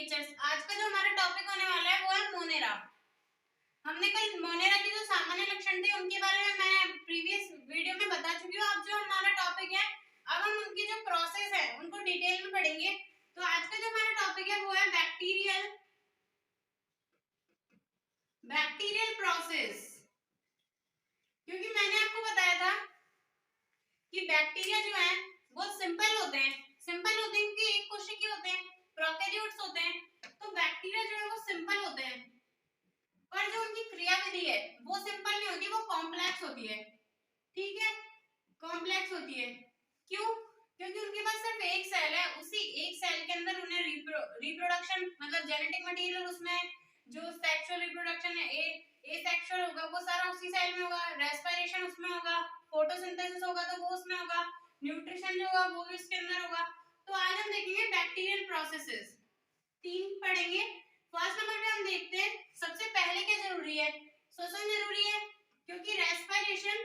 Natures. आज का जो हमारा टॉपिक होने वाला है वो है मोनेरा। हमने कल मोनेरा के जो सामान्य लक्षण थे उनके बारे में मैं प्रीवियस वीडियो में बता चुकी हूँ। अब जो हमारा टॉपिक है, अब हम उनकी जो प्रोसेस है उनको डिटेल में पढ़ेंगे। तो आज का जो हमारा टॉपिक है वो है बैक्टीरियल प्रोसेस। क्योंकि मैंने आपको बताया था कि बैक्टीरिया जो है वो सिंपल होते हैं क्योंकि एक कोशिकीय होते हैं, प्रोकैरियोट्स होते हैं। तो बैक्टीरिया जो है वो सिंपल होते हैं, पर जो उनकी क्रियाविधि है वो सिंपल नहीं होती, वो कॉम्प्लेक्स होती है। ठीक है, कॉम्प्लेक्स होती है। क्यों? क्योंकि उनके पास सिर्फ एक सेल है, उसी एक सेल के अंदर उन्हें रिप्रोडक्शन मतलब जेनेटिक मटेरियल, उसमें जो सेक्सुअल रिप्रोडक्शन है ए सेक्सुअल होगा वो सारा उसी सेल में होगा, रेस्पिरेशन उसमें होगा, फोटोसिंथेसिस होगा तो वो उसमें होगा, न्यूट्रिशन जो होगा वो भी उसके अंदर होगा। तो आज हम देखेंगे बैक्टीरियल प्रोसेसेस, 3 पढ़ेंगे। फर्स्ट नंबर पे हम देखते हैं, सबसे पहले क्या जरूरी है? श्वसन जरूरी है, क्योंकि रेस्पिरेशन,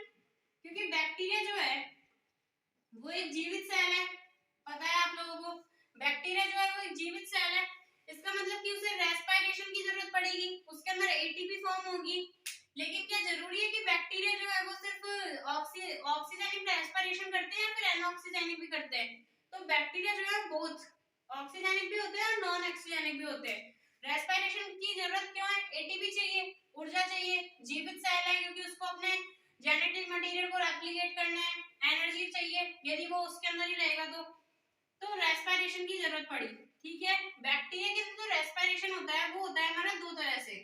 क्योंकि बैक्टीरिया जो है वो एक जीवित सेल है। पता है आप लोगों को, बैक्टीरिया जो है वो एक जीवित सेल है। इसका मतलब कि उसे रेस्पिरेशन की जरूरत पड़ेगी, उसके अंदर एटीपी फॉर्म होगी। लेकिन क्या जरूरी है कि बैक्टीरिया जो है वो सिर्फ ऑक्सीजनिक रेस्पिरेशन करते हैं या फिर एनऑक्सीजनिक भी करते हैं? तो बैक्टीरिया जो है बोथ ऑक्सीजनिक भी होते हैं और नॉन ऑक्सीजनिक भी होते हैं। रेस्पिरेशन की जरूरत क्यों है? एटीपी चाहिए, ऊर्जा चाहिए, जीवित सेल है क्योंकि उसको अपने जेनेटिक मटेरियल को रेप्लिकेट करना है, एनर्जी चाहिए, यदि वो उसके अंदर ही रहेगा तो रेस्पिरेशन की जरूरत पड़ी। ठीक है, बैक्टीरिया के अंदर जो रेस्पिरेशन होता है वो होता है हमारा 2 तरह से।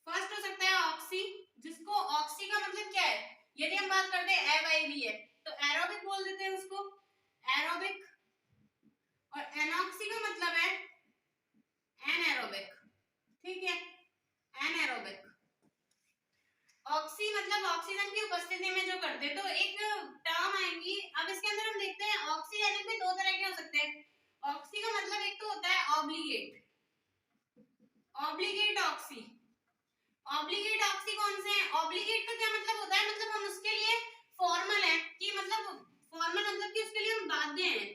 फर्स्ट हो सकता है ऑक्सी, जिसको ऑक्सी का मतलब क्या है? यदि हम बात करते हैं एवाईवी है तो एरोबिक बोल देते हैं उसको, एरोबिक। और एनऑक्सी का मतलब है एनएरोबिक। ठीक है, एनएरोबिक। ऑक्सी मतलब ऑक्सीजन की उपस्थिति में जो करते हैं, तो एक टर्म आएगी। अब इसके अंदर हम देखते हैं ऑक्सीजन में 2 तरह के हो सकते हैं। ऑक्सी का मतलब एक तो होता है obligate, obligate oxy. Obligate oxy कौन से हैं? ऑब्लिगेट का क्या मतलब होता है? मतलब हम उसके लिए फॉर्मल है कि मतलब फॉर्मल मतलब कि उसके लिए हम बाध्य हैं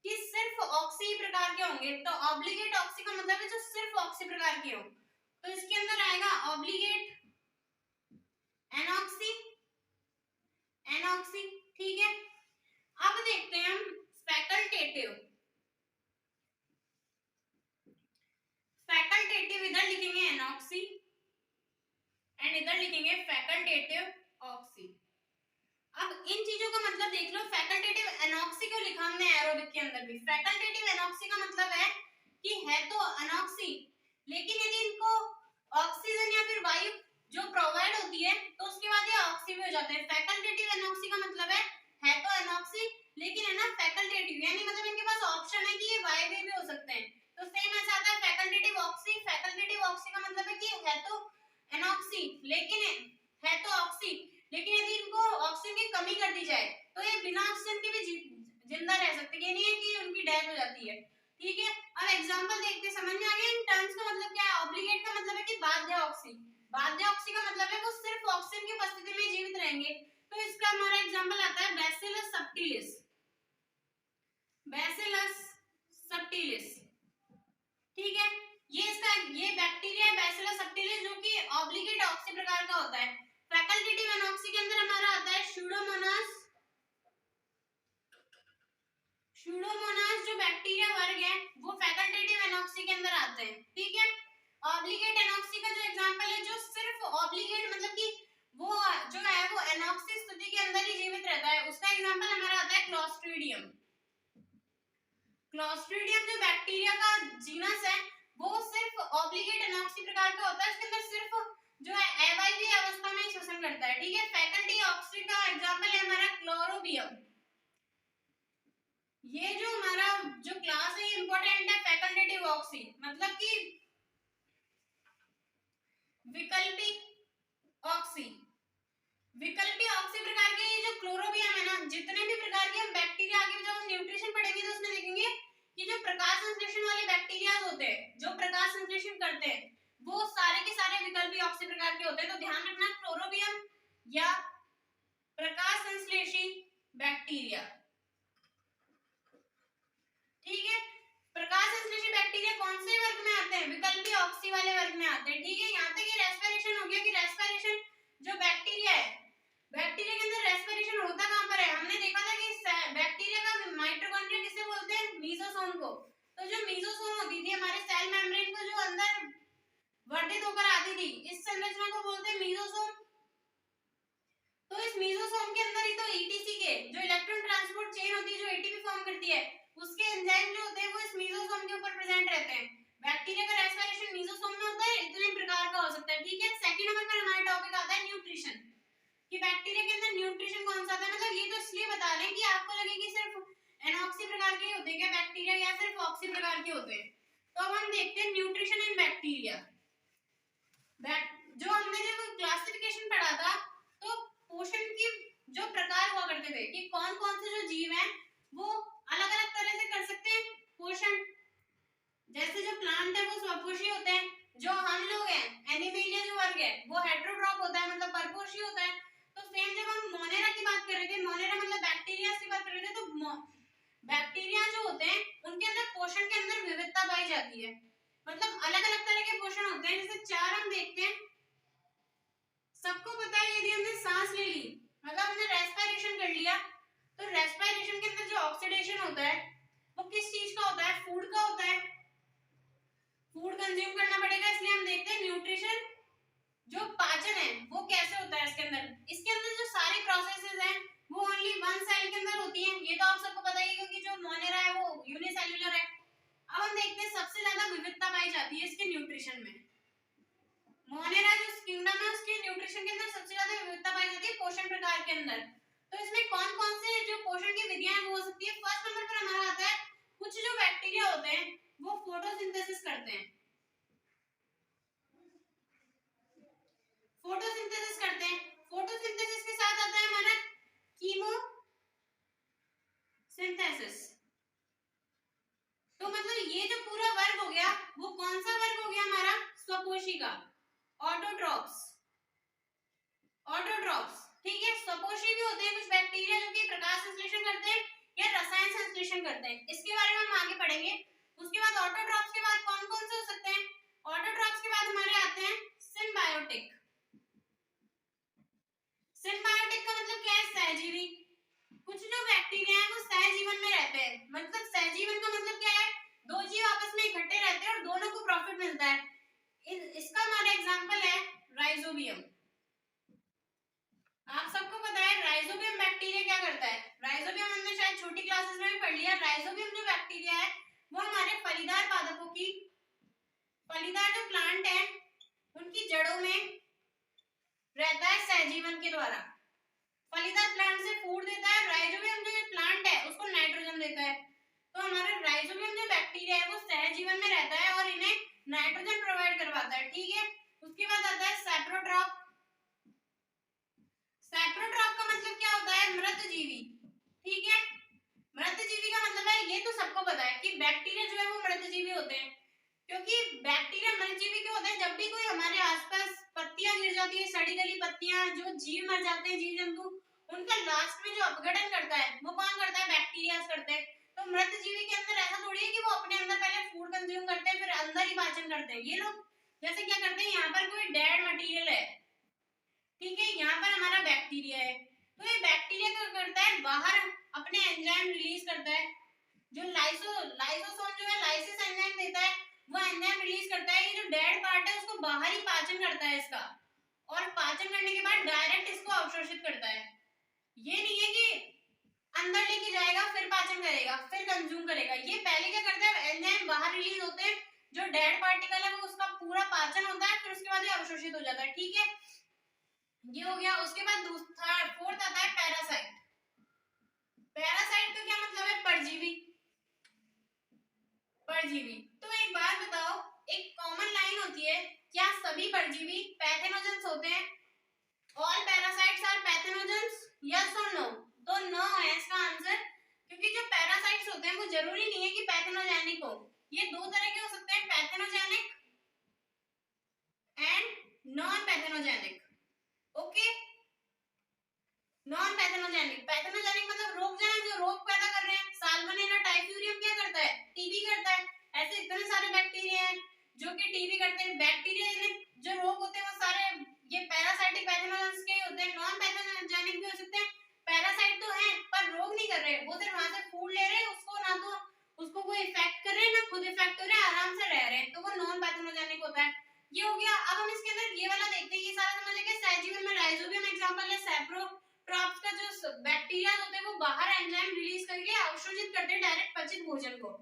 कि सिर्फ ऑक्सी प्रकार के होंगे। तो ऑब्लिगेट ऑक्सी का मतलब है जो सिर्फ ऑक्सी प्रकार के हो। तो इसके अंदर आएगा ऑब्लिगेट एनऑक्सी, एनऑक्सी। ठीक है, अब देखते हैं हम फैकल्टेटिव। फैकल्टेटिव इधर लिखेंगे एनऑक्सी एंड इधर लिखेंगे फैकल्टेटिव ऑक्सी। अब इन चीजों का मतलब देख लो। फैकल्टेटिव एनऑक्सी क्यों लिखा हमने एरोबिक के अंदर भी? फैकल्टेटिव एनऑक्सी का मतलब है कि है तो एनऑक्सी, लेकिन यदि इनको ऑक्सीजन या फिर वायु जो प्रोवाइड होती है तो उसके बाद ये ऑक्सी भी हो जाते हैं। फैकल्टेटिव एनऑक्सी का मतलब है तो एनऑक्सी, लेकिन है ना फैकल्टेटिव, यानी मतलब इनके पास ऑप्शन है कि ये वायु भी हो सकते हैं। तो सेम ऐसा आता है फैकल्टेटिव ऑक्सी। फैकल्टेटिव ऑक्सी का मतलब है कि है तो एनऑक्सी लेकिन है तो ऑक्सी, लेकिन यदि इनको ऑक्सीजन की कमी कर दी जाए तो ये बिना ऑक्सीजन के भी जिंदा रह सकते हैं। ये नहीं है कि उनकी डेथ हो जाती है। ठीक है, अब एग्जांपल देखते हैं, समझ में आ गया इन टर्म्स का मतलब क्या है? ऑब्लिगेट का मतलब है कि बाध्य ऑक्सी, बाध्य ऑक्सी का मतलब है वो सिर्फ ऑक्सीजन की उपस्थिति में जीवित रहेंगे। तो इसका हमारा एग्जांपल आता है बैसिलस सबटिलिस, बैसिलस सबटिलिस। ठीक है, ये बैक्टीरिया है बैसिलस सबटिलिस जो कि ऑब्लिगेट ऑक्सी प्रकार का होता है। फैकल्टेटिव एनऑक्सी के अंदर हमारा आता है स्यूडोमोनास, स्यूडोमोनास जो बैक्टीरिया वर्ग है वो फैकल्टेटिव एनऑक्सी के अंदर आते हैं। ठीक है, ऑब्लिगेट एनऑक्सी का जो एग्जांपल है जो सिर्फ ऑब्लिगेट मतलब कि वो जो है वो एनऑक्सी स्थिति के अंदर ही जीवित रहता है, उसका एग्जांपल हमारा आता है क्लोस्ट्रीडियम। क्लोस्ट्रीडियम जो बैक्टीरिया का जीनस है वो सिर्फ ऑब्लिगेट एनऑक्सी प्रकार का होता है, इसके अंदर सिर्फ जो है एवाईवी अवस्था में श्वसन करता है। ठीक है, फैकल्टी ऑक्सी का एग्जांपल है हमारा क्लोरोबियम। ये जो हमारा जो क्लास है इंपॉर्टेंट है फैकल्टेटिव ऑक्सी, मतलब कि विकल्पी ऑक्सी। विकल्पी ऑक्सी प्रकार के ये जो क्लोरोबियम है ना, जितने भी प्रकार के हम बैक्टीरिया आगे जब हम न्यूट्रिशन पढ़ेंगे तो उसमें देखेंगे कि जो प्रकाश संश्लेषण वाले बैक्टीरिया होते हैं, जो प्रकाश संश्लेषण करते हैं, वो सारे के सारे विकल्पी ऑक्सी प्रकार के होते हैं। तो ध्यान रखना क्लोरोबियम या प्रकाश संश्लेषी बैक्टीरिया। ठीक है, प्रकाश संश्लेषण कौन से वर्ग में आते हैं? विकल्पी ऑक्सी वाले वर्ग में आते हैं। ठीक है, यहाँ तक ये रेस्पिरेशन हो गया कि रेस्पिरेशन जो बैक्टीरिया है, बैक्टीरिया के अंदर रेस्पिरेशन होता कहाँ पर है? हमने देखा था कि बैक्टीरिया का माइटोकॉन्ड्रिया किसे बोलते हैं? मीसोसोम को। तो जो मीसोसोम होती थी हमारे सेल मेम्ब्रेन को जो अंदर वर्धित होकर आती थी, इस संरचना को बोलते हैं मीसोसोम। तो इस मीसोसोम के अंदर ही तो ईटीसी के जो इलेक्ट्रॉन ट्रांसपोर्ट चेन होती है, जो एटीपी फॉर्म करती है, उसके एंजाइम जो होते हैं वो इस मीसोसोम के ऊपर प्रेजेंट रहते हैं। बैक्टीरिया का रेस्पिरेशन मीसोसोम में होता है, इतने प्रकार का हो सकता है। ठीक है, सेकंड नंबर पर हमारा टॉपिक आता है न्यूट्रिशन, कि बैक्टीरिया के अंदर न्यूट्रिशन कौन सा आता है। मतलब ये तो इसलिए बता रहे हैं कि आपको लगे कि सिर्फ एनऑक्सी प्रकार के होते हैं क्या बैक्टीरिया, या सिर्फ ऑक्सी प्रकार के होते हैं। तो अब हम देखते हैं न्यूट्रिशन इन बैक्टीरिया। जो हमने जब क्लासिफिकेशन पढ़ा था, तो पोषण की जो प्रकार हुआ करते थे कि कौन कौन से जो जीव हैं वो अलग अलग तरह से कर सकते हैं पोषण। जैसे जो प्लांट है वो स्वपोषी होते हैं, जो हम लोग हैं एनिमेलिया जो वर्ग है वो हेटेरोट्रॉप होता है, मतलब परपोषी होता है। तो सेम जब हम मोनेरा की बात कर रहे थे, मोनेरा मतलब बैक्टीरिया की बात कर रहे थे, तो बैक्टीरिया जो होते हैं उनके अंदर पोषण के अंदर विविधता पाई जाती है, मतलब अलग अलग तरह के पोषण होते हैं। जैसे चार हम देखते हैं, सबको पता है यदि हमने सांस ले ली, मतलब हमने रेस्पिरेशन कर लिया, तो रेस्पिरेशन के अंदर जो ऑक्सीडेशन होता है वो किस चीज का होता है? फूड का होता है। फूड कंज्यूम करना पड़ेगा, इसलिए हम देखते हैं न्यूट्रिशन जो पाचन है वो कैसे होता है इसके अंदर जो सारी प्रोसेसेस हैं वो ओनली वन सेल के अंदर होती हैं। ये तो आप सबको पता ही है क्योंकि जो मोनेरा है वो यूनिसेल्युलर है। अब हम देखते हैं सबसे ज्यादा विविधता पाई जाती है इसके न्यूट्रिशन में। मोनेरा जो किंगडम है उसके न्यूट्रिशन के अंदर सबसे ज्यादा विविधता पाई जाती है पोषण प्रकार के अंदर। तो इसमें कौन कौन से जो पोषण की विधियां हैं वो हो सकती है। फर्स्ट नंबर पर हमारा आता है कुछ जो बैक्टीरिया होते हैं वो फोटोसिंथेसिस करते हैं। फोटोसिंथेसिस करते हैं, फोटोसिंथेसिस के साथ आता है हमारा कीमोसिंथेसिस। तो मतलब ये जो पूरा वर्ग हो गया वो कौन सा वर्ग हो गया हमारा? स्वपोषी का, ऑटोट्रॉप्स। ऑटोट्रॉप्स, ठीक है। स्वपोषी भी होते हैं कुछ बैक्टीरिया जो कि प्रकाश संश्लेषण करते हैं या रसायन संश्लेषण करते हैं, इसके बारे में हम आगे पढ़ेंगे। उसके बाद ऑटोट्रॉप्स के बाद कौन कौन से हो सकते हैं? ऑटोट्रॉप्स के बाद हमारे आते हैं सिम्बायोटिक। सिम्बायोटिक का मतलब क्या है? सहजीवी। कुछ जो बैक्टीरिया हैं वो सहजीवन में रहते हैं, मतलब सहजीवन का मतलब क्या है? दो जीव आपस में इकट्ठे रहते हैं और दोनों को प्रॉफिट मिलता है। इसका हमारा एग्जांपल है राइजोबियम। आप सबको पता है राइजोबियम बैक्टीरिया क्या करता है? राइजोबियम हमने शायद छोटी क्लासेस में भी पढ़ लिया। राइजोबियम जो बैक्टीरिया है वो हमारे फलीदार पादपों की, फलीदार जो प्लांट है उनकी जड़ों में रहता है सहजीवन के द्वारा। फलीदार प्लांट से फूड देता है, राइजोबियम जो प्लांट है उसको नाइट्रोजन देता है। तो हमारा राइजोबियम जो बैक्टीरिया है वो सहजीवन में रहता है और इन्हें नाइट्रोजन प्रोवाइड करवाता है। ठीक है, उसके बाद आता है सैप्रोट्रॉप। सैप्रोट्रॉप का मतलब क्या होता है? मृतजीवी। ठीक है, मृतजीवी का मतलब है, ये तो सबको पता है कि बैक्टीरिया जो है वो मृतजीवी होते हैं, क्योंकि बैक्टीरिया मृतजीवी क्यों होते हैं? जब भी कोई हमारे आसपास पत्तियां गिर जाती है, सड़ी गली पत्तियां, जो जीव मर जाते हैं, जीव जंतु, उनका लास्ट में जो अपघटन करता है वो कौन करता है? बैक्टीरिया करते हैं। तो मृतजीवी के अंदर ऐसा थोड़ी है कि वो अपने अंदर पहले फूड कंज्यूम करते हैं फिर अंदर ही पाचन करते हैं। ये लोग जैसे क्या करते हैं, यहाँ पर कोई डेड मटेरियल है, ठीक है, यहाँ पर हमारा बैक्टीरिया है, तो ये बैक्टीरिया क्या करता है? बाहर अपने एंजाइम रिलीज करता है। जो लाइसोसोम जो है लाइसिस एंजाइम देता है, वो एंजाइम रिलीज करता है। ये जो डेड पार्ट है उसको बाहर ही पाचन करता है इसका, और पाचन करने के बाद डायरेक्ट इसको अवशोषित करता है। ये नहीं है कि अंदर लेके जाएगा फिर पाचन करेगा फिर कंज्यूम करेगा। ये पहले क्या करता है? एंजाइम बाहर रिलीज होते हैं, जो डेड पार्टिकल है वो उसका पूरा पाचन होता है, फिर उसके बाद ये अवशोषित हो जाता है। ठीक है, ये हो गया। उसके बाद फोर्थ आता है पैरासाइट। पैरासाइट का क्या मतलब है? परजीवी। परजीवी। तो एक बात बताओ, एक कॉमन लाइन होती है, क्या सभी परजीवी पैथोजेंस होते हैं? All parasites are pathogens, yes और नो? तो नो है इसका आंसर, क्योंकि जो पैरासाइट्स होते हैं वो जरूरी नहीं है कि पैथोजेनिक हो। ये दो तरह के हो सकते हैं, pathogenic and non pathogenic. Okay, non pathogenic. Pathogenic मतलब रोगजनक, जो रोग पैदा कर रहे हैं। साल्मोनेला टाइफूरियम क्या करता है? टीबी करता है। ऐसे इतने सारे बैक्टीरिया जो रोग होते हैं वो सारे ये पैरासाइटिक पैथोजेंस के होते हैं, नॉन पैथोजेनिक भी हो सकते हैं। पैरासाइट तो हैं पर रोग नहीं कर रहे, वो सिर्फ वहां से फूड ले रहे हैं, उसको ना तो उसको कोई इफेक्ट कर रहे हैं ना खुद इफेक्ट हो रहे हैं, आराम से रह रहे हैं, तो वो नॉन पैथोजेनिक होता है। ये हो गया। अब हम इसके अंदर ये वाला देखते हैं, ये सारा समझ गए। सहजीवन में राइजोबियम एग्जांपल है, सैप्रोट्रॉप्स का जो बैक्टीरिया होते हैं वो बाहर एंजाइम रिलीज करके अवशोषित करते हैं डायरेक्ट पचित भोजन को।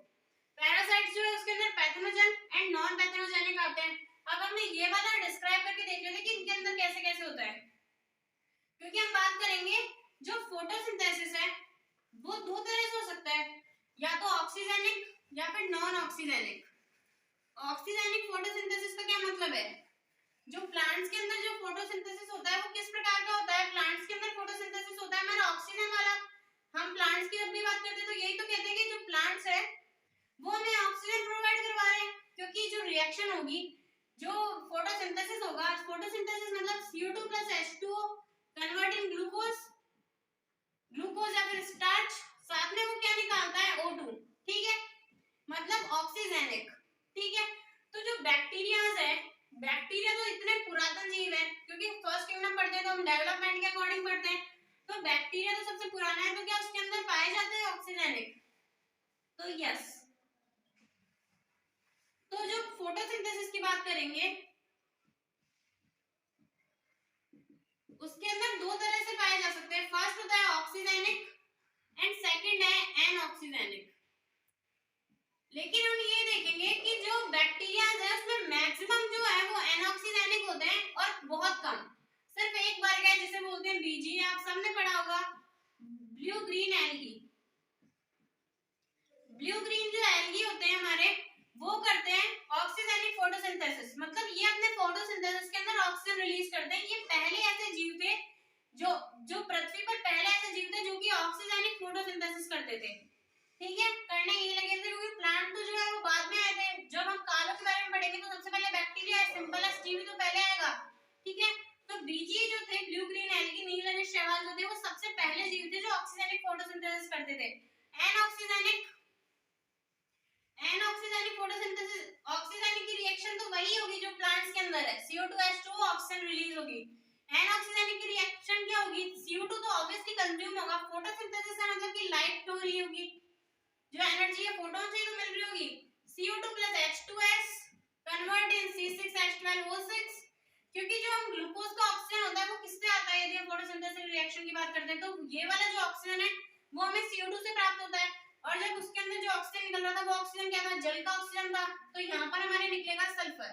पैरासाइट्स जो है उसके अंदर पैथोजन एंड नॉन पैथोजेनिक आते हैं। अब हमने ये वाला डिस्क्राइब करके देख लेते हैं कि इनके अंदर कैसे कैसे होता है, क्योंकि हम बात करेंगे जो फोटोसिंथेसिस है वो दो तरह से हो सकता है, या तो ऑक्सीजेनिक या फिर नॉन ऑक्सीजेनिक। ऑक्सीजेनिक फोटोसिंथेसिस का क्या मतलब है, जो प्लांट्स के अंदर जो फोटोसिंथेसिस होता है वो किस प्रकार का होता है। प्लांट्स के अंदर फोटोसिंथेसिस होता है हमारा ऑक्सीजन वाला। हम प्लांट्स की जब भी बात करते हैं तो यही तो कहते हैं कि जो प्लांट्स है वो हमें ऑक्सीजन प्रोवाइड करवा रहे हैं, क्योंकि जो रिएक्शन होगी, जो फोटोसिंथेसिस होगा, फोटोसिंथेसिस मतलब CO2 + H2O कन्वर्टिंग ग्लूकोज या फिर स्टार्च, साथ में वो क्या निकालता है O2, ठीक है, मतलब ऑक्सीजेनिक, ठीक है। तो जो बैक्टीरियाज है, बैक्टीरिया तो इतने पुरातन जीव है, क्योंकि फर्स्ट किंगडम पढ़ते हैं तो हम डेवलपमेंट के अकॉर्डिंग पढ़ते हैं, तो बैक्टीरिया तो सबसे पुराना है, तो क्या उसके अंदर पाए जाते हैं ऑक्सीजेनिक, तो यस। तो जो फोटोसिंथेसिस की बात करेंगे उसके अंदर दो तरह से पाए जा सकते हैं। फर्स्ट होता है ऑक्सीजेनिक एंड सेकंड है एनऑक्सीजेनिक। लेकिन हम ये देखेंगे कि जो बैक्टीरिया है उसमें मैक्सिमम जो है वो एनऑक्सीजेनिक होते हैं और बहुत कम सिर्फ एक वर्ग है जिसे बोलते हैं बीजी, आप सबने पढ़ा होगा, blue green algae. Blue green जो एल्गी होते हैं हमारे वो करते हैं ऑक्सीजेनिक फोटोसिंथेसिस, मतलब ये अपने फोटोसिंथेसिस के अंदर ऑक्सीजन रिलीज करते हैं। ये पहले ऐसे जीव थे जो पृथ्वी पर पहले ऐसे जीव थे जो कि ऑक्सीजेनिक फोटोसिंथेसिस करते थे, ठीक है, करने ये लगे थे, क्योंकि प्लांट तो जो है वो बाद में आए थे। जब हम कालों के बारे में पढ़ेंगे तो सबसे पहले बैक्टीरिया है, सिंपल एज टीवी तो पहले आएगा, ठीक है। तो बीजी जो थे, ब्लू ग्रीन एल्गी, नील और शैवाल जो थे वो सबसे पहले जीव थे जो ऑक्सीजेनिक फोटोसिंथेसिस करते थे। एनऑक्सीजेनिक फोटोसिंथेसिस, ऑक्सीजेनिक की रिएक्शन तो वही होगी जो प्लांट्स के अंदर है, CO2 H2O ऑक्सीजन रिलीज होगी। एनऑक्सीजेनिक की रिएक्शन क्या होगी, CO2 तो ऑब्वियसली कंज्यूम होगा, फोटोसिंथेसिस का मतलब कि लाइट फ्लो रही होगी, जो एनर्जी है फोटोन से ही तो मिल रही होगी। CO2 + H2S convert in C6H12O6, क्योंकि जो हम ग्लूकोज का ऑक्सीजन होता है वो किससे आता है, यदि हम फोटोसिंथेसिस रिएक्शन की बात करते हैं तो ये वाला जो ऑक्सीजन है वो हमें CO2 से प्राप्त होता है, और जब उसके अंदर जो ऑक्सीजन निकल रहा था वो ऑक्सीजन क्या था, जल का ऑक्सीजन था, तो यहाँ पर हमारे निकलेगा सल्फर,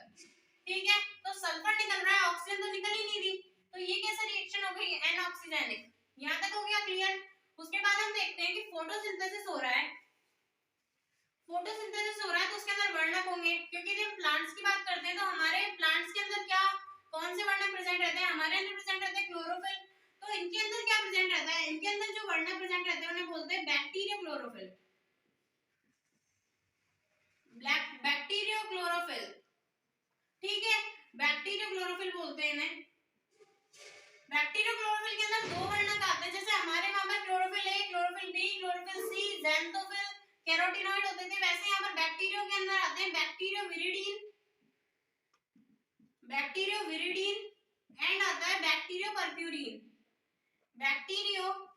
ठीक है। तो सल्फर निकल रहा है, ऑक्सीजन तो निकल ही नहीं रही, तो ये कैसा रिएक्शन हो गई, एनऑक्सीजेनिक। यहाँ तक हो गया क्लियर। उसके बाद हम देखते हैं कि फोटोसिंथेसिस हो रहा है, फोटोसिंथेसिस हो रहा है तो उसके अंदर वर्णक होंगे, क्योंकि जब प्लांट्स की बात करते हैं तो हमारे प्लांट्स के अंदर क्या कौन से वर्णक प्रेजेंट रहते हैं, हमारे अंदर प्रेजेंट रहते हैं क्लोरोफिल, तो इनके अंदर क्या प्रेजेंट रहता है, इनके अंदर जो वर्णक प्रेजेंट रहते हैं उन्हें बोलते हैं बैक्टीरियोक्लोरोफिल, बैक्टीरियोक्लोरोफिल, ठीक है, बैक्टीरियोक्लोरोफिल बोलते हैं इन्हें। बैक्टीरियोक्लोरोफिल के अंदर दो वर्णक आते हैं, जैसे हमारे वहां पर chlorophyll A, chlorophyll B, chlorophyll C, xanthophyll, carotenoid होते थे, वैसे यहाँ पर बैक्टीरियो के अंदर आते हैं बैक्टीरियोविरिडीन, बैक्टीरियोविरिडीन एंड आता है बैक्टीरियोपर्प्यूरिन, बैक्टीरियोपर्प्यूरिन।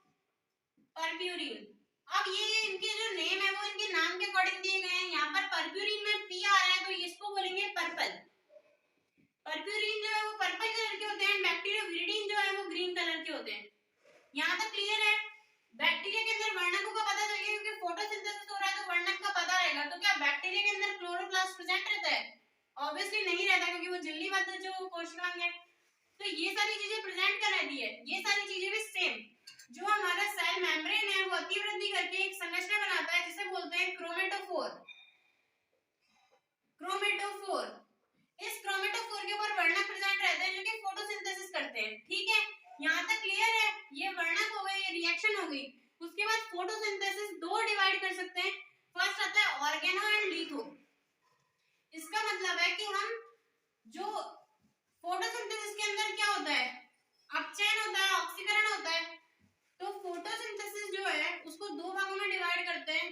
अब ये इनके जो नेम है वो इनके नाम के अकॉर्डिंग दिए गए हैं। यहाँ पर पर्प्यूरिन में पी आ रहा है तो इसको बोलेंगे पर्पल, पर्प्यूरिन जो है वो पर्पल कलर के होते हैं, बैक्टीरियोविरिडीन जो है वो ग्रीन कलर के होते हैं। यहाँ तक क्लियर है। बैक्टीरिया के अंदर वर्णकों का पता चल गया, क्योंकि फोटोसिंथेसिस हो रहा है तो वर्णक का पता रहेगा। तो क्या बैक्टीरिया के अंदर क्लोरोप्लास्ट प्रेजेंट रहता है, ऑब्वियसली नहीं रहता, क्योंकि वो झिल्लीबद्ध जो कोशिकाएं हैं। तो ये सारी चीजें प्रेजेंट कर रहती है, ये सारी चीजें भी सेम, जो हमारा सेल मेम्ब्रेन है वो अतिवृद्धि करके एक संरचना बनाता है जिसे बोलते हैं क्रोमेटोफोर, क्रोमेटोफोर। इस क्रोमेटोफोर के ऊपर वर्णक प्रेजेंट रहते हैं जो कि फोटोसिंथेसिस करते हैं, ठीक है। यहाँ तक क्लियर है, ये वर्णक हो गए, ये रिएक्शन हो गई। उसके बाद फोटोसिंथेसिस दो डिवाइड कर सकते हैं, फर्स्ट आता है ऑर्गेनो एंड लिथो। इसका मतलब है कि हम जो फोटोसिंथेसिस के अंदर क्या होता है, अपचयन होता है, ऑक्सीकरण होता है, तो फोटोसिंथेसिस जो है उसको दो भागों में डिवाइड करते हैं।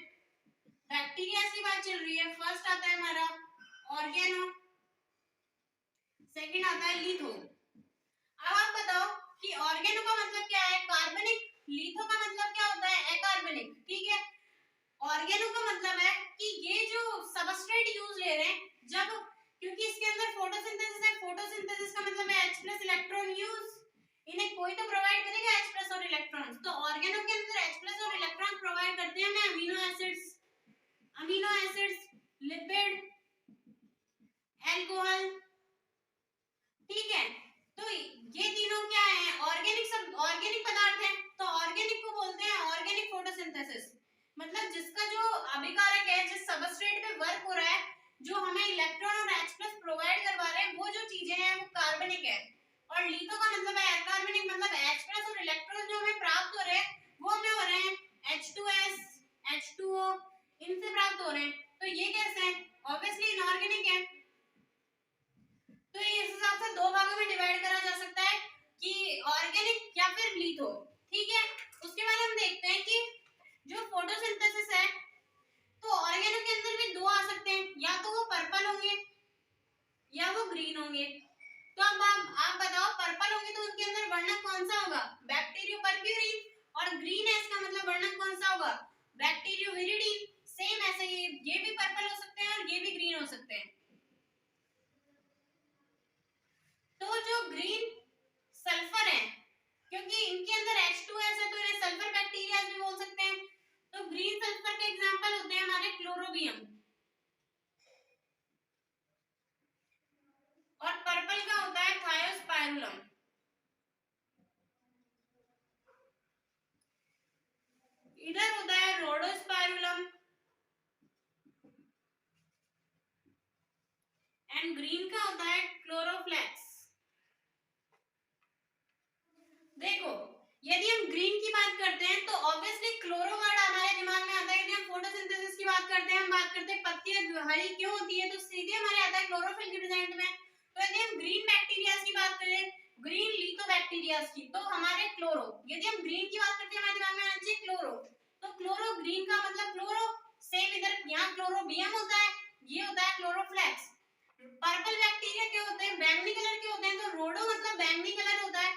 बैक्टीरिया की बात चल रही है, फर्स्ट आता है हमारा ऑर्गेनो सेकंड आता है लिथो। अब आप बताओ कि ऑर्गेनो का मतलब क्या है? कार्बनिक। लिथो का मतलब क्या होता है? अकार्बनिक। ठीक है, ऑर्गेनो का मतलब है कि ये जो सबस्ट्रेट यूज ले रहे हैं, जब क्योंकि इसके अंदर फोटोसिंथेसिस है, फोटोसिंथेसिस का मतलब है H+ इलेक्ट्रॉन यूज, इन्हें कोई तो प्रोवाइड करेगा H+ और इलेक्ट्रॉन्स, तो ऑर्गेनो के अंदर H+ और इलेक्ट्रॉन प्रोवाइड करते हैं अमीनो एसिड्स, लिपिड, अल्कोहल। ठीक है, तो ये तीनों क्या है? ऑर्गेनिक, सब ऑर्गेनिक पदार्थ हैं, तो ऑर्गेनिक को बोलते हैं ऑर्गेनिक फोटोसिंथेसिस। मतलब जिसका जो अभिकारक है, जिस सबस्ट्रेट पे वर्क हो रहा है, जो हमें इलेक्ट्रॉन और H+ प्रोवाइड करवा रहे हैं, वो जो चीजें हैं वो कार्बनिक है। और लिथो का मतलब है अकार्बनिक, मतलब H+ और इलेक्ट्रॉन जो हमें प्राप्त हो रहे हैं वो हमें हो रहे हैं H2S, H2O, इनसे प्राप्त हो रहे हैं। तो ये कैसे है? ऑब्वियसली इनऑर्गेनिक है। तो इस हिसाब से दो भागों में डिवाइड करा जा सकता है कि ऑर्गेनिक या फिर लिथो। ठीक है, उसके बाद हम देखते हैं कि जो फोटोसिंथेसिस है, तो ऑर्गेनो के अंदर भी दो आ सकते हैं, या तो वो पर्पल होंगे या वो ग्रीन होंगे। तो अब आप बताओ, पर्पल होंगे तो उनके अंदर वर्णक कौन सा होगा? बैक्टीरियोपर्क्यूरिन। और ग्रीन है, इसका मतलब वर्णक कौन सा होगा? बैक्टीरियोविरिडिन। सेम ऐसे ये भी पर्पल हो सकते हैं और ये भी ग्रीन हो सकते हैं। तो जो ग्रीन सल्फर है, क्योंकि इनके अंदर H2S है तो इन्हें सल्फर बैक्टीरिया भी बोल सकते हैं। तो ग्रीन सल्फर के एग्जांपल होते हैं हमारे क्लोरोबियम। और पर्पल का होता है थायोस्पाइरुलम। इधर होता है रोडोस्पाइरुलम। एंड ग्रीन का होता है क्लोरोफ्लेक्स। देखो, यदि हम ग्रीन की बात करते हैं तो ऑब्वियसली क्लोरो वर्ड हमारे दिमाग में आता है। यदि हम फोटोसिंथेसिस की बात करते हैं, हम बात करते हैं पत्तियां हरी क्यों होती है, तो सीधे हमारे आता है क्लोरोफिल के प्रेजेंट में। तो यदि हम ग्रीन बैक्टीरियाज की बात करें, ग्रीन लिथोबैक्टीरियाज की, तो हमारे क्लोरो। यदि हम ग्रीन की बात करते हैं, हमारे दिमाग में आना चाहिए क्लोरो। तो क्लोरो, ग्रीन का मतलब क्लोरो। सेम इधर यहाँ क्लोरोबियम होता है, ये होता है क्लोरोफ्लेक्स। पर्पल बैक्टीरिया क्या होते हैं? बैंगनी कलर के होते हैं, तो रोडो मतलब बैंगनी कलर होता है,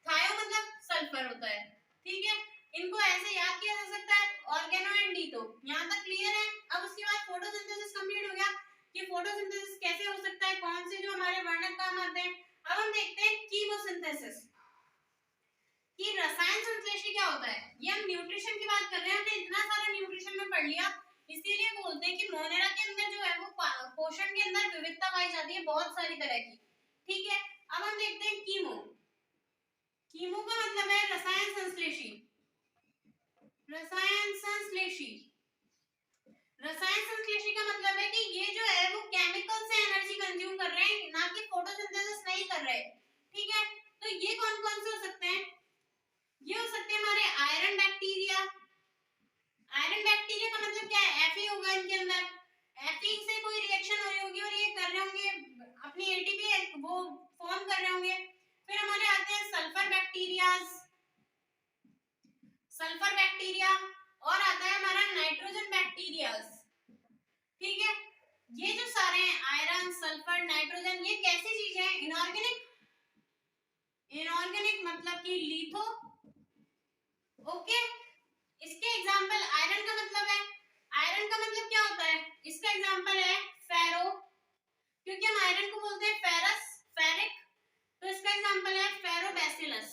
थायो मतलब सल्फर होता है। ठीक है, इनको ऐसे याद किया जा सकता है, ऑर्गेनो एंड लिथो। यहां तक क्लियर है? अब उसके बाद फोटोसिंथेसिस कंप्लीट हो गया कि फोटोसिंथेसिस कैसे हो सकता है, कौन से जो हमारे वर्णक काम आते हैं। अब हम देखते हैं कीमोसिंथेसिस कि रसायन संश्लेषण क्या होता है। ये हम न्यूट्रिशन की बात कर रहे हैं, हमने इतना सारा न्यूट्रिशन में पढ़ लिया, इसीलिए बोलते हैं कि मोनेरा के अंदर जो है वो पोषण के अंदर विविधता पाई जाती है, बहुत सारी तरह की। ठीक है, अब हम देखते हैं कीमो। कीमो का मतलब है रसायन संश्लेषी। रसायन संश्लेषी, रसायन संश्लेषी का मतलब है कि ये जो है वो केमिकल से एनर्जी कंज्यूम कर रहे हैं, ना कि फोटोसिंथेसिस नहीं कर रहे। ठीक है, तो ये कौन कौन से हो सकते हैं? ये हो सकते हैं हमारे आयरन बैक्टीरिया। आयरन बैक्टीरिया का मतलब क्या है? Fe होगा इनके अंदर, Fe से कोई रिएक्शन हो रही होगी और ये कर रहे होंगे अपनी एटीपी वो फॉर्म कर रहे होंगे। फिर हमारे आते हैं सल्फर बैक्टीरियाज, सल्फर बैक्टीरिया, और आता है हमारा नाइट्रोजन बैक्टीरियाज। ठीक है, ये जो सारे हैं आयरन, सल्फर, नाइट्रोजन, ये कैसी चीजें हैं? इनऑर्गेनिक। इनऑर्गेनिक मतलब कि लिथो। ओके, इसके एग्जांपल, आयरन का मतलब है, आयरन का मतलब क्या होता है? इसका एग्जांपल है फेरो, क्योंकि हम आयरन को बोलते हैं फेरस, फेरिक, तो इसका एग्जांपल है फेरोबैसिलस।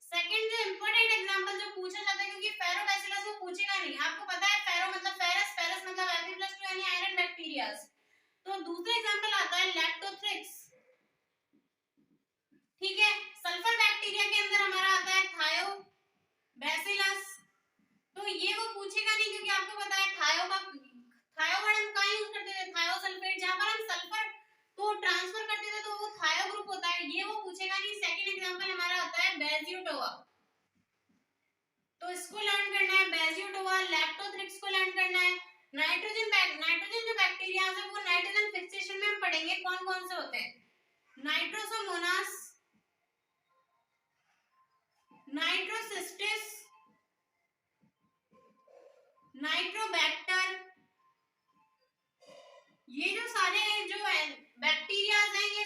सेकंड जो इंपॉर्टेंट एग्जांपल जो पूछा जाता है, क्योंकि फेरोबैसिलस वो पूछेगा नहीं, आपको पता है फेरो मतलब फेरस, फेरस मतलब Fe+2 यानी आयरन बैक्टीरियाज। तो दूसरा एग्जांपल आता है लैक्टोथ्रिक्स। ठीक है, सल्फर बैक्टीरिया के अंदर हमारा आता है थायोबैसिलस। तो ये वो पूछेगा नहीं, क्योंकि आपको पता है थायो का, थायो वर्ड हम कहाँ यूज करते थे? थायोसल्फेट, जहां पर हम सल्फर को ट्रांसफर करते थे तो वो थायो ग्रुप होता है, ये वो पूछेगा नहीं। सेकंड एग्जांपल हमारा आता है बेंजीटोआ, तो इसको लर्न करना है, बेंजीटोआ। लैक्टोथ्रिक्स को लर्न करना है। नाइट्रोजन जो बैक्टीरिया है वो नाइट्रोजन फिक्सेशन में हम पढ़ेंगे कौन कौन से होते हैं। नाइट्रोसोमोनास, नाइट्रोसिस्टिस, नाइट्रोबैक्टर, ये जो सारे जो बैक्टीरिया हैं ये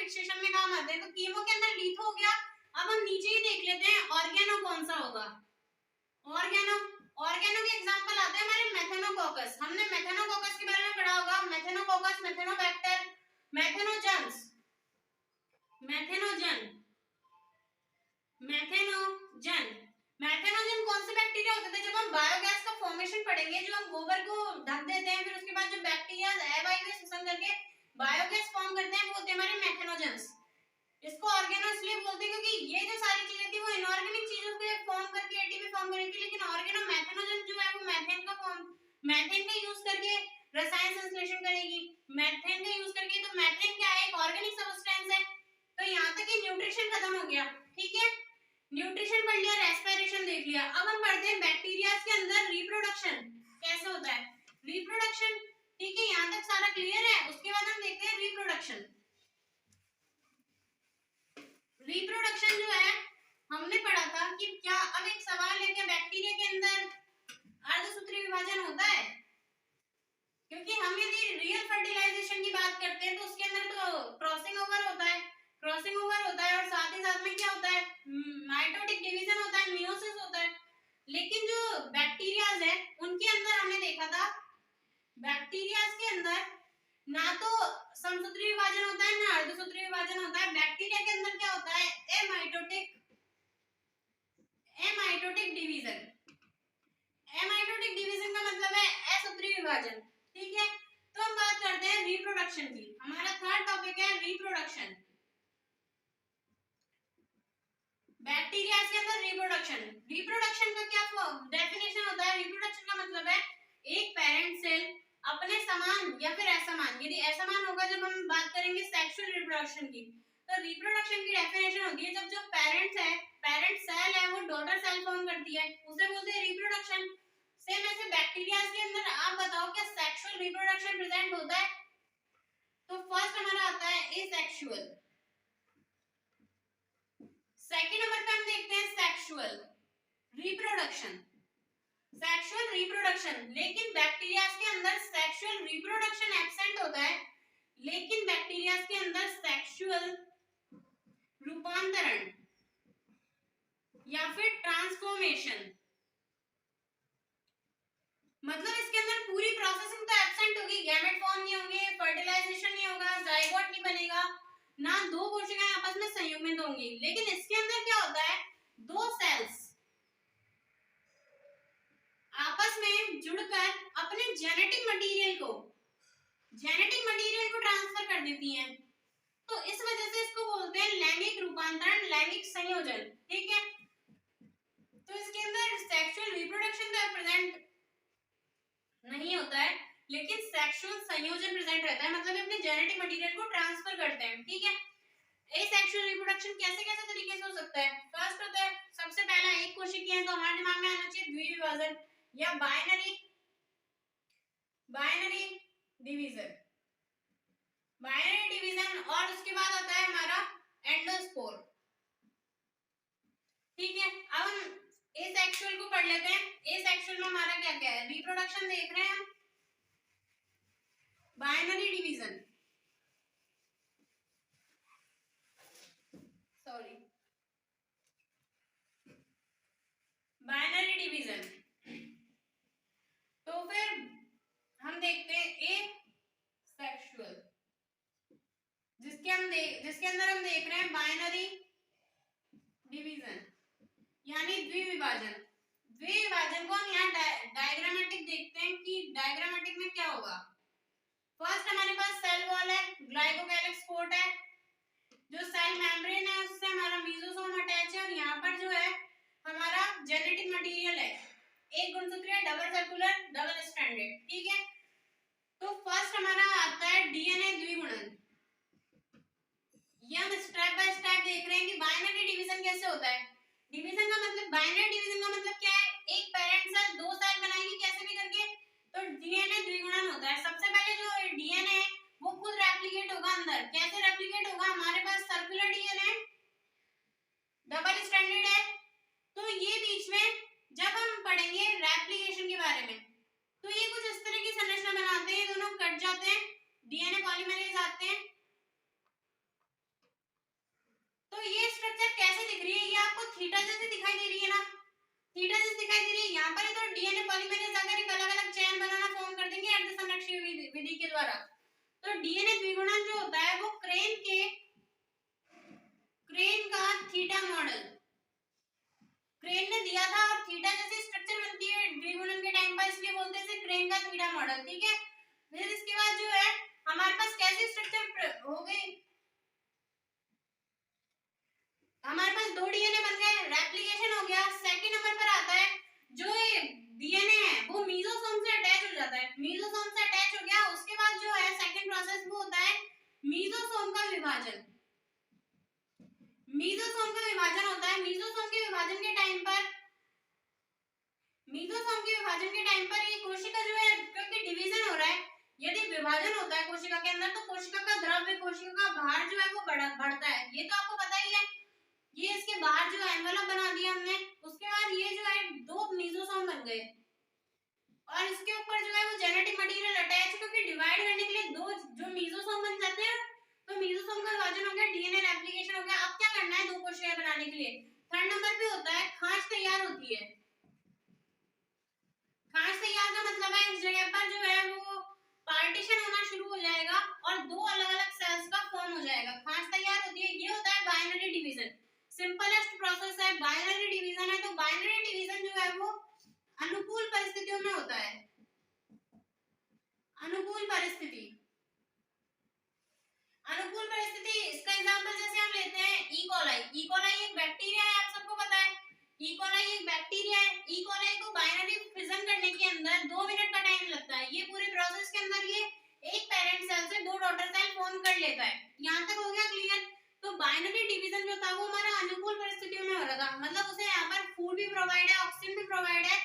फिक्सेशन में काम आते हैं। तो कीमो के अंदर लीथो हो गया। अब हम नीचे ही देख लेते हैं ऑर्गेनो कौन सा होगा। ऑर्गेनो के एग्जांपल आते हैं हमारे मेथेनोकोकस। हमने मेथेनोकोकस के बारे में पढ़ा होगा। मेथेनोकोकस, मेथेनोबैक्टर, मेथेनोजन्स, मेथेनोजन कौन से बैक्टीरिया होते थे? जब हम बायोगैस का फॉर्मेशन पढ़ेंगे, जो हम गोबर को ढक देते हैं, फिर उसके बाद जो बैक्टीरिया एवाई में श्वसन करके बायोगैस फॉर्म करते हैं, वो होते हैं हमारे मेथेनोजन्स। इसको ऑर्गेनो इसलिए बोलते हैं क्योंकि ये जो सारी चीजें थी वो इनऑर्गेनिक चीजों को फॉर्म करके एटीपी फॉर्म करी थी, लेकिन ऑर्गेनो मेथेनोजन जो है वो मैथेन का यूज करके रसायन संश्लेषण करेगी। मैथेन का यूज करके, तो मैथेन क्या है? एक ऑर्गेनिक सब्सटेंस है। तो यहाँ तक ये न्यूट्रिशन खत्म हो गया। ठीक है, न्यूट्रिशन पढ़ लिया, रेस्पिरेशन देख लिया। अब हम पढ़ते हैं बैक्टीरिया के अंदर रिप्रोडक्शन कैसे होता है। रिप्रोडक्शन, ठीक है, यहाँ तक सारा क्लियर है। उसके बाद हम देखते हैं रिप्रोडक्शन। रिप्रोडक्शन जो है हमने पढ़ा था कि क्या, अब एक सवाल है, क्या बैक्टीरिया के अंदर अर्धसूत्री विभाजन होता है? क्योंकि हम यदि रियल फर्टिलाइजेशन की बात करते हैं तो उसके अंदर तो क्रॉसिंग ओवर होता है, और साथ ही साथ में क्या होता है? माइटोटिक डिवीजन होता है, मियोसिस होता है। लेकिन जो बैक्टीरियाज है उनके अंदर हमने देखा था, बैक्टीरियाज के अंदर ना तो समसूत्री विभाजन होता है ना अर्धसूत्री विभाजन होता है। बैक्टीरिया के अंदर क्या होता है? एमाइटोटिक डिवीजन। एमाइटोटिक डिवीजन का मतलब है असूत्री विभाजन। ठीक है, तो हम बात करते हैं रिप्रोडक्शन की। हमारा थर्ड टॉपिक है रिप्रोडक्शन। बैक्टीरिया के अंदर रिप्रोडक्शन का क्या डेफिनेशन होता है? रिप्रोडक्शन का मतलब है एक पेरेंट सेल अपने समान या फिर असमान, यदि असमान होगा जब हम बात करेंगे सेक्सुअल रिप्रोडक्शन की, तो रिप्रोडक्शन की डेफिनेशन होती है जब जो पेरेंट सेल है वो डॉटर सेल फॉर्म करती है, उसे बोलते हैं रिप्रोडक्शन। सेम ऐसे बैक्टीरिया के अंदर आप बताओ क्या सेक्सुअल रिप्रोडक्शन प्रेजेंट होता है? तो फर्स्ट हमारा आता है एसेक्सुअल। सेकंड नंबर पे हम देखते हैं सेक्सुअल रिप्रोडक्शन। लेकिन बैक्टीरिया के अंदर सेक्सुअल रिप्रोडक्शन एब्सेंट होता है, लेकिन बैक्टीरिया के अंदर सेक्सुअल रूपांतरण या फिर ट्रांसफॉर्मेशन, मतलब इसके अंदर पूरी प्रोसेसिंग तो एब्सेंट होगी, गैमेट फॉर्म नहीं होंगे, फर्टिलाइजेशन नहीं होगा, जाइगोट नहीं बनेगा, ना दो कोशिकाएं आपस में संयुग्मित होंगी। लेकिन इसके अंदर क्या होता है? दो सेल्स आपस में जुड़कर अपने जेनेटिक मटेरियल को ट्रांसफर कर देती हैं। तो इस वजह से इसको बोलते हैं लैंगिक रूपांतरण, लैंगिक संयोजन। ठीक है, तो इसके अंदर सेक्सुअल रिप्रोडक्शन तो प्रेजेंट नहीं होता है, लेकिन सेक्सुअल संयोजन प्रेजेंट रहता है, मतलब अपने जेनेटिक मटेरियल को ट्रांसफर करते हैं। ठीक है, एसेक्सुअल रिप्रोडक्शन कैसे कैसे तरीके से हो सकता है? फर्स्ट होता है, सबसे पहला एक कोशिकीय है, तो हमारे दिमाग में आना चाहिए द्विविभाजन या बाइनरी डिवीजन, और उसके बाद आता है हमारा एंडोस्पोर। ठीक है, अब हम एसेक्सुअल को पढ़ लेते हैं। एसेक्सुअल में हमारा क्या क्या है? रिप्रोडक्शन देख रहे हैं हम, बाइनरी डिवीजन, तो फिर हम देखते हैं एसेक्सुअल, जिसके अंदर हम देख रहे हैं बाइनरी डिवीजन यानी द्विविभाजन को हम यहाँ डायग्रामेटिक देखते हैं कि डायग्रामेटिक में क्या होगा। फर्स्ट हमारे पास सेल वॉल है, ग्लाइकोकैलिक्स कोट है, जो सेल मेम्ब्रेन है उससे हमारा मेसोसोम अटैच है, और यहाँ पर जो है हमारा जेनेटिक मटेरियल है, एक गुणसूत्र है, डबल सर्कुलर, डबल स्ट्रैंडेड। ठीक है, तो फर्स्ट हमारा आता है डीएनए द्विगुणन। ये हम स्टेप बाय स्टेप देख रहे हैं कि बाइनरी डिवीजन कैसे होता है। डिवीजन का मतलब, बाइनरी डिवीजन का मतलब क्या है? एक पेरेंट सेल दो सेल बनाएगी कैसे भी करके, तो डीएनए द्विगुणन होता है। सबसे पहले जो डीएनए है वो खुद रेप्लिकेट होगा अंदर। कैसे रेप्लिकेट होगा? हमारे पास सर्कुलर डीएनए, डबल स्ट्रैंडेड है, तो ये बीच में जब हम पढ़ेंगे रेप्लिकेशन के बारे में, तो ये कुछ इस तरह की संरचना बनाते हैं, दोनों कट जाते हैं, डीएनए पॉलीमरेज आते हैं, यहाँ पर तो डीएनए पॉलीमरेज जाकर एक अलग अलग चेन बनाना फॉर्म कर देंगे अर्ध संरक्षीय विधि के द्वारा। तो डीएनए द्विगुणन जो होता है वो क्रेन का थीटा मॉडल क्रेन ने दिया था, और थीटा जैसी स्ट्रक्चर बनती है द्विगुणन के टाइम पर, इसलिए बोलते हैं इसे क्रेन का थीटा मॉडल। ठीक है, फिर इसके बाद जो है हमारे पास कैसी स्ट्रक्चर हो गई, हमारे पास दो डीएनए बन गए, रेप्लिकेशन हो गया। सेकंड नंबर पर आता है जो ये डीएनए है वो मीजोसोम से अटैच हो जाता है, मीजोसोम से अटैच हो गया, उसके बाद जो है सेकंड प्रोसेस वो होता है मीजोसोम का विभाजन। मीजोसोम का विभाजन होता है, मीजोसोम के विभाजन के टाइम पर ये कोशिका जो है, क्योंकि डिवीजन हो रहा है, यदि विभाजन होता है कोशिका के अंदर तो कोशिका का द्रव्य, कोशिका का भार जो है वो बढ़ता है, ये तो आपको पता ही है। ये इसके बाहर जो एनवेलप बना दिया हमने, उसके बाद ये जो है दो मीजोसोम बन गए, और इसके ऊपर जो है वो जेनेटिक मटेरियल अटैच, क्योंकि डिवाइड करने के लिए दो जो मीजोसोम बन जाते हैं, तो मीजोसोम का विभाजन हो गया, डीएनए रेप्लिकेशन हो गया। अब क्या करना है दो कोशिकाएं बनाने के लिए, थर्ड नंबर पे होता है खांच तैयार होती है। खांच तैयार का मतलब है इस जगह पर जो है वो पार्टीशन होना शुरू हो जाएगा और दो अलग अलग सेल्स का फॉर्म हो जाएगा, खांच तैयार होती है। ये होता है बाइनरी डिवीजन, सिंपलेस्ट प्रोसेस है बाइनरी डिवीजन है। तो बाइनरी डिवीजन जो है वो अनुकूल परिस्थितियों में होता है, अनुकूल परिस्थिति इसका एग्जांपल जैसे हम लेते हैं ई कोलाई एक बैक्टीरिया है, आप सबको पता है ई कोलाई एक बैक्टीरिया है। ई कोलाई को बाइनरी फिजन करने के अंदर 2 मिनट का टाइम लगता है। ये पूरे प्रोसेस के अंदर ये एक पेरेंट सेल से दो डॉटर सेल फॉर्म कर लेता है। यहाँ तक हो गया क्लियर। तो बाइनरी डिवीजन जो था वो हमारा अनुकूल परिस्थितियों में हो रहा था, मतलब उसे यहाँ पर फूड भी प्रोवाइड है, ऑक्सीजन भी प्रोवाइड है,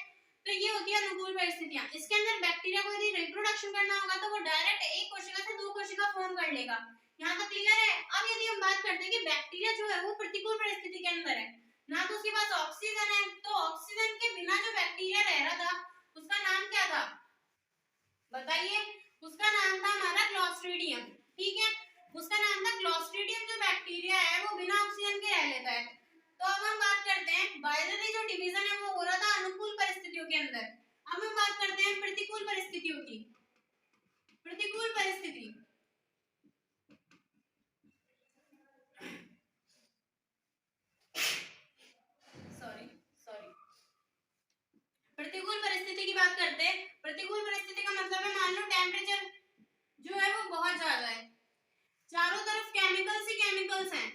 तो ये होती है अनुकूल परिस्थितियां। इसके अंदर बैक्टीरिया को यदि रिप्रोडक्शन करना होगा तो वो डायरेक्ट एक कोशिका से दो कोशिका फॉर्म कर लेगा। यहाँ तक क्लियर है। अब यदि हम बात करते हैं कि बैक्टीरिया जो है वो प्रतिकूल परिस्थिति के अंदर है, ना तो उसके पास ऑक्सीजन है, तो ऑक्सीजन के बिना जो बैक्टीरिया रह रहा था उसका नाम क्या था बताइए, उसका नाम था हमारा क्लॉस्ट्रीडियम। ठीक है, उसका नाम था क्लॉस्ट्रीडियम। जो बैक्टीरिया है वो बिना ऑक्सीजन के रह लेता है। तो अब हम बात करते हैं बाइनरी जो डिवीजन है वो हो रहा था अनुकूल परिस्थितियों के अंदर। अब हम बात करते हैं प्रतिकूल परिस्थितियों की। प्रतिकूल परिस्थिति, प्रतिकूल परिस्थिति की बात करते हैं। प्रतिकूल परिस्थिति का मतलब है मान लो टेम्परेचर जो है वो बहुत ज्यादा है, चारों तरफ केमिकल्स ही केमिकल्स हैं,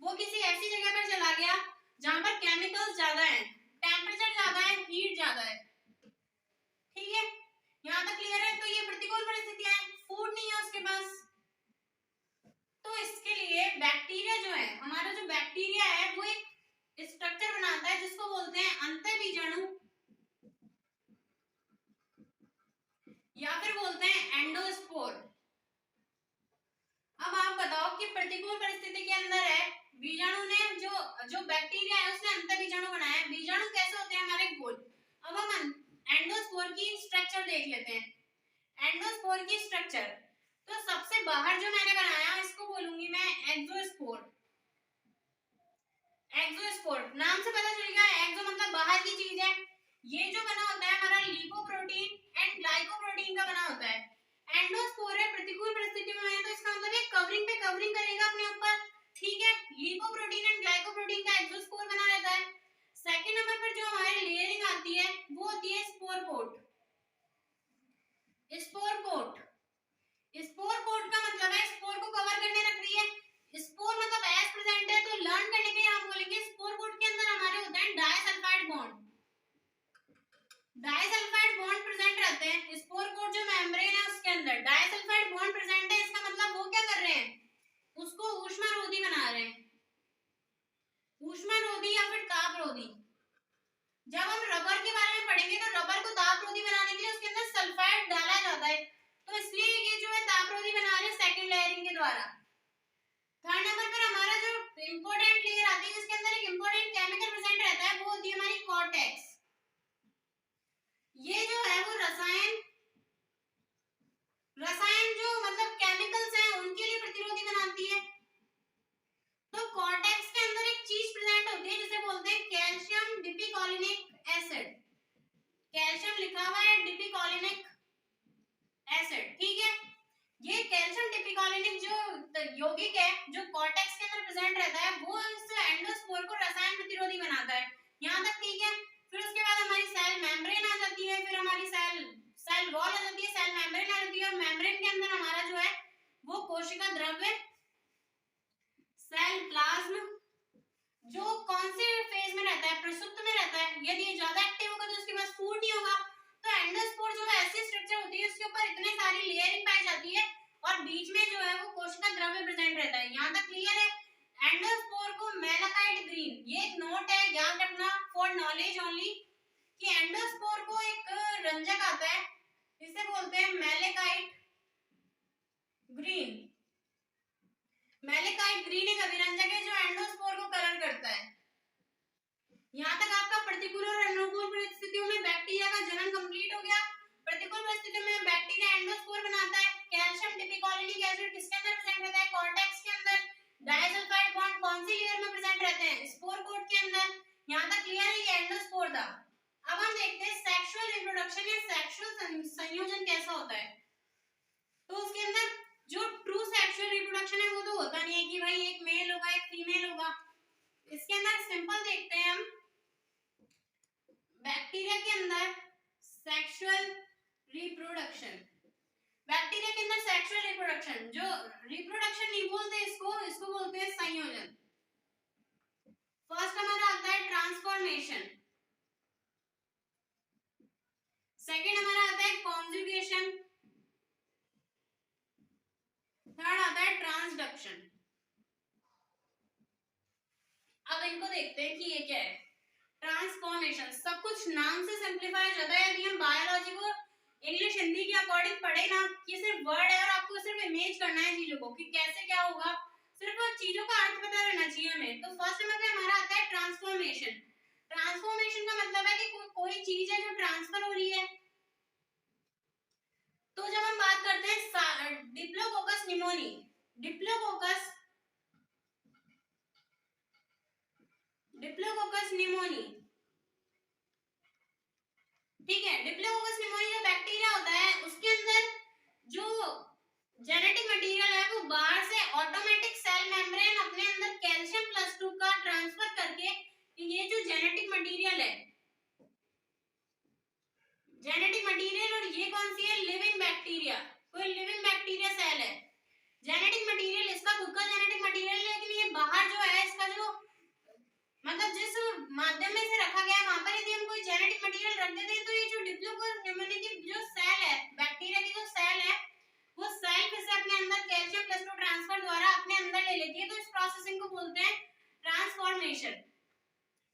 वो किसी ऐसी जगह पर चला गया जहां पर केमिकल्स ज्यादा हैं, टेम्परेचर ज्यादा है, हीट ज्यादा है। ठीक है, यहाँ तक क्लियर है। तो ये प्रतिकूल परिस्थितियां हैं, फूड नहीं है उसके पास, तो इसके लिए बैक्टीरिया जो है, हमारा जो बैक्टीरिया है वो एक स्ट्रक्चर बनाता है जिसको बोलते हैं अंतःबीजाणु या फिर बोलते हैं एंडोस्पोर। अब आप बताओ कि प्रतिकूल परिस्थिति के अंदर है, बीजाणु ने जो बैक्टीरिया है उसने अंतःबीजाणु बनाया है। बीजाणु कैसे होते हैं हमारे गोल। अब हम एंडोस्पोर की स्ट्रक्चर देख लेते हैं। एंडोस्पोर की स्ट्रक्चर, तो सबसे बाहर जो मैंने बनाया इसको बोलूंगी मैं एक्सोस्पोर। एक्सोस्पोर नाम से पता चल गया, एक्सो मतलब बाहर की चीज है। ये जो बना होता है हमारा लिपोप्रोटीन एंड ग्लाइकोप्रोटीन का बना होता है। एंडोस्पोर है, प्रतिकूल परिस्थितियों में है, तो इसका मतलब ये कवरिंग पे कवरिंग करेगा अपने ऊपर। ठीक है, लिपोप्रोटीन एंड ग्लाइकोप्रोटीन का एक्सोस्पोर बना रहता है। सेकंड नंबर पर जो हमारी लेयरिंग आती है वो होती है spore coat. Spore coat, spore coat का मतलब है स्पोर को कवर करने रख रही है। स्पोर मतलब एज प्रेजेंट है, तो लर्न करने के लिए हम बोलेंगे स्पोर कोट के अंदर हमारे होते हैं disulphide bond. Disulphide bond present रहते हैं यौगिक है जो कॉर्टेक्स के अंदर प्रेजेंट रहता है वो इस एंडोस्पोर को रसायन प्रतिरोधी बनाता है। यहाँ तक ठीक है। फिर उसके बाद हमारी सेल मेम्ब्रेन आ जाती है, फिर हमारी सेल वॉल आ जाती है, सेल मेम्ब्रेन आ जाती है, और मेम्ब्रेन के अंदर हमारा जो है वो कोशिका द्रव्य सेल प्लाज्म जो कौन से फेज में रहता है, प्रसुप्त में रहता है। यदि ये ज्यादा एक्टिव होगा तो उसके पास फूड नहीं होगा। तो एंडोस्पोर जो है ऐसी स्ट्रक्चर होती है उसके ऊपर इतने सारी लेयरिंग पाई जाती है और बीच में जो है वो कोशिका द्रव्य प्रेजेंट रहता है। यहाँ तक क्लियर है। एंडोस्पोर को मेलाकाइट ग्रीन, ये एक नोट है याद रखना फॉर नॉलेज ओनली, कि एंडोस्पोर को एक रंजक आता है, इसे बोलते हैं मेलाकाइट ग्रीन। मेलाकाइट ग्रीन एक अभिरंजक है जो एंडोस्पोर को कलर करता है। यहाँ तक आपका प्रतिकूल और अनुकूल परिस्थितियों में बैक्टीरिया का जन्म कंप्लीट हो गया। प्रतिकूल परिस्थितियों में बैक्टीरिया एंडोस्पोर बनाता है। कैल्शियम डिपिकोलिनिक एसिड किसके अंदर प्रेजेंट रहता है, कॉर्टेक्स के अंदर। डाइसल्फाइड बॉन्ड कौन सी लेयर में प्रेजेंट रहते हैं, स्पोर कोट के अंदर। यहाँ तक क्लियर है, ये एंडोस्पोर था। अब हम देखते हैं सेक्सुअल रिप्रोडक्शन या सेक्सुअल संयोजन कैसा होता है। तो उसके अंदर जो ट्रू सेक्सुअल रिप्रोडक्शन है वो तो होता नहीं है कि भाई एक मेल होगा एक फीमेल होगा। इसके अंदर सिंपल देखते हैं हम बैक्टीरिया के अंदर सेक्सुअल रिप्रोडक्शन। बैक्टीरिया के अंदर सेक्सुअल रिप्रोडक्शन, जो रिप्रोडक्शन नहीं बोलते इसको बोलते हैं संयोजन। फर्स्ट हमारा आता है ट्रांसफॉर्मेशन, सेकंड हमारा आता है कॉन्जुगेशन, थर्ड आता है ट्रांसडक्शन। अब इनको देखते हैं कि ये क्या है। ट्रांसफॉर्मेशन सब कुछ नाम से सिंपलीफाई हो जाता है। यदि हम बायोलॉजी को इंग्लिश हिंदी के अकॉर्डिंग पढ़े ना, ये सिर्फ वर्ड है और आपको सिर्फ इमेज करना है चीजों को कि कैसे क्या होगा, सिर्फ चीजों का अर्थ पता रहना चाहिए हमें। तो फर्स्ट नंबर पे हमारा आता है ट्रांसफॉर्मेशन। ट्रांसफॉर्मेशन का मतलब है कि कोई चीज है जो ट्रांसफर हो रही है। तो जब हम बात करते हैं डिप्लोकोकस निमोनी, डिप्लोकोकस निमोनी, ठीक है। डिप्लोकोकस निमोनी जो बैक्टीरिया होता है उसके अंदर जो जेनेटिक मटेरियल है वो बाहर से ऑटोमेटिक सेल मेम्ब्रेन अपने अंदर कैल्शियम +2 का ट्रांसफर करके, ये जो जेनेटिक मटेरियल है, जेनेटिक मटेरियल, और ये कौन सी है, लिविंग बैक्टीरिया, कोई लिविंग बैक्टीरिया सेल है। जेनेटिक मटेरियल इसका खुद का जेनेटिक मटेरियल है, लेकिन ये बाहर जो है इसका जो मतलब जिस माध्यम में से रखा गया है वहां पर यदि हम कोई जेनेटिक मटेरियल रख देते हैं तो ये जो डिप्लोकोकस निमोनी की जो सेल है, बैक्टीरिया की जो सेल है, वो सेल फिर से अपने अंदर कैल्शियम +2 ट्रांसफर द्वारा अपने अंदर ले लेती है। तो इस प्रोसेसिंग को बोलते हैं ट्रांसफॉर्मेशन।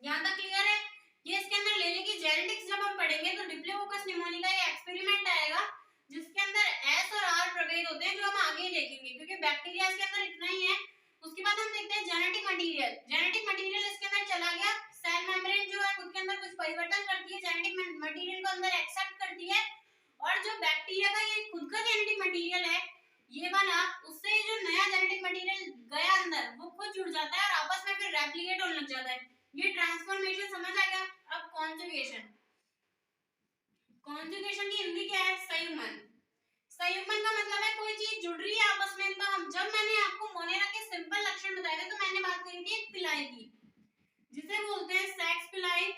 यहाँ तक क्लियर है। ये इसके अंदर ले लेगी जेनेटिक्स जब हम पढ़ेंगे तो डिप्लोकोकस निमोनी का ये एक्सपेरिमेंट आएगा जिसके अंदर S और R प्रभेद होते हैं, जो हम आगे देखेंगे क्योंकि बैक्टीरिया के अंदर इतना ही है। उसके बाद हम देखते हैं जेनेटिक मटेरियल। जेनेटिक मटेरियल इसके अंदर चला गया, सेल मेम्ब्रेन जो है खुद के अंदर कुछ परिवर्तन करती है, जेनेटिक मटेरियल को अंदर एक्सेप्ट करती है, और जो बैक्टीरिया का ये खुद का जेनेटिक मटेरियल है ये वाला, उससे जो नया जेनेटिक मटेरियल गया अंदर वो खुद जुड़ जाता है और आपस में फिर रेप्लिकेट होने लग जाता है। ये ट्रांसफॉर्मेशन समझ आ गया। अब कॉन्जुगेशन, कॉन्जुगेशन की हिंदी क्या है, संयुग्मन। संयुग्मन का मतलब है कोई चीज जुड़ रही है आपस में। तो हम जब मैंने आपको मोनेरा के सिंपल लक्षण बताए थे तो मैंने बात करी थी एक पिलाई की, जिसे बोलते हैं सेक्स पिलाई।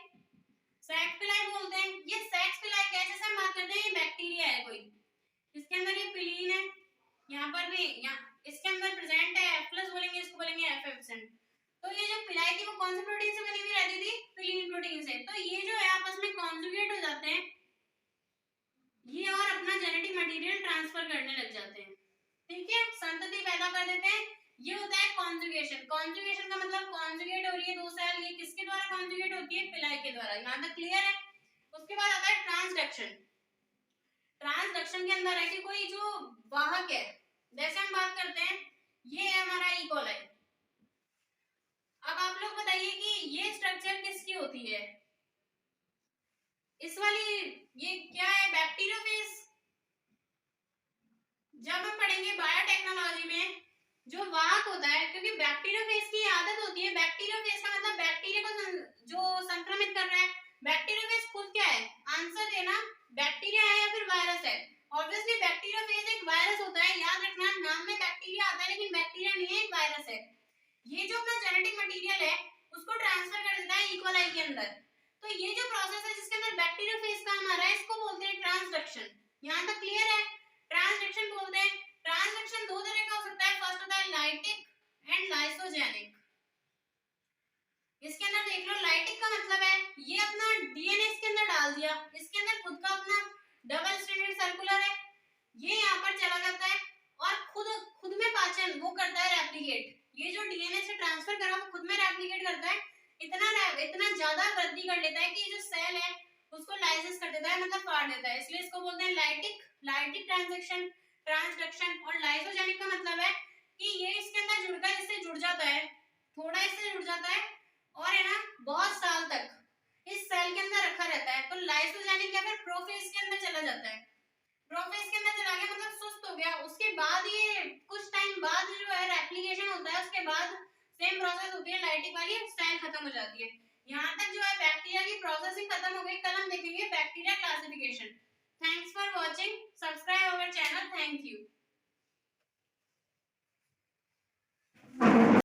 सेक्स पिलाई बोलते हैं। ये सेक्स पिलाई क्या है, जैसे हम बात करते हैं ये बैक्टीरिया है कोई, इसके अंदर ये पिलीन है, यहाँ पर भी इसके अंदर प्रेजेंट है F+ बोलेंगे, इसको बोलेंगे F एब्सेंट। तो ये जो पिलाई थी वो कौन से प्रोटीन से बनी हुई रहती थी, पिलीन प्रोटीन से। तो ये जो है आपस में कॉन्जुगेट हो जाते हैं ये और अपना जेनेटिक मटेरियल ट्रांसफर करने लग जाते हैं, ठीक है, संतति पैदा कर देते हैं। ये होता है कॉन्जुगेशन। कॉन्जुगेशन का मतलब कॉन्जुगेट हो रही है दो सेल, ये किसके द्वारा कॉन्जुगेट होती है, पिलाई के द्वारा। यहाँ तक क्लियर है। उसके बाद आता है ट्रांसडक्शन। ट्रांसडक्शन के अंदर है कि कोई जो वाहक है, जैसे हम बात करते हैं ये है हमारा ई कोलाई। अब आप लोग बताइए कि ये स्ट्रक्चर किसकी होती है, इस वाली, ये क्या है, बैक्टीरियोफेज। जब हम पढ़ेंगे बायोटेक्नोलॉजी में जो वाहक होता है, क्योंकि बैक्टीरियोफेज की आदत होती है, बैक्टीरियोफेज का मतलब बैक्टीरिया को जो संक्रमित कर रहा है। बैक्टीरियोफेज खुद क्या है, आंसर देना, बैक्टीरिया है या फिर वायरस है। ऑब्वियसली बैक्टीरियोफेज एक वायरस होता है, याद रखना, नाम में बैक्टीरिया आता है लेकिन बैक्टीरिया नहीं है, एक वायरस है। ये जो अपना जेनेटिक मटेरियल है उसको ट्रांसफर कर देता है इकोलाई के अंदर। तो ये जो प्रोसेस है जिसके अंदर बैक्टीरियोफेज काम आ रहा है, इसको बोलते हैं ट्रांसडक्शन। यहां तक क्लियर है? ट्रांसडक्शन बोलते हैं। ट्रांसडक्शन दो तरह का हो सकता है, फर्स्ट होता है लाइटिक एंड लाइसोजेनिक। इसके अंदर देख लो, लाइटिक का मतलब है ये अपना डीएनए इसके अंदर डाल दिया, इसके अंदर खुद का अपना डबल स्ट्रैंडेड सर्कुलर है, ये यहाँ पर चला जाता है और खुद में पाचन वो करता है, रेप्लिकेट। ये जो डीएनए से ट्रांसफर करा वो खुद में रेप्लिकेट करता है, इतना ज्यादा वृद्धि कर लेता है कि जो सेल है उसको लाइसिस कर देता है, मतलब फाड़ देता है। इसलिए इसको बोलते हैं लाइटिक ट्रांसक्शन ट्रांसडक्शन। और लाइसोजेनिक का मतलब है कि ये इसके अंदर जुड़कर इससे जुड़ जाता है, थोड़ा इससे जुड़ जाता है और है ना बहुत साल तक इस सेल के अंदर रखा रहता है। तो लाइसोजेनिक या फिर प्रोफेज के अंदर चला जाता है। प्रोफेज के अंदर चला गया मतलब सुस्त हो गया, उसके बाद ये कुछ टाइम बाद जो है रेप्लिकेशन होता है, उसके बाद सेम प्रोसेस होती है लाइटिक वाली, सेल खत्म हो जाती है। यहाँ तक जो है बैक्टीरिया की प्रोसेसिंग खत्म हो गई। कल हम देखेंगे bacteria classification. Thanks for watching, subscribe our channel, thank you.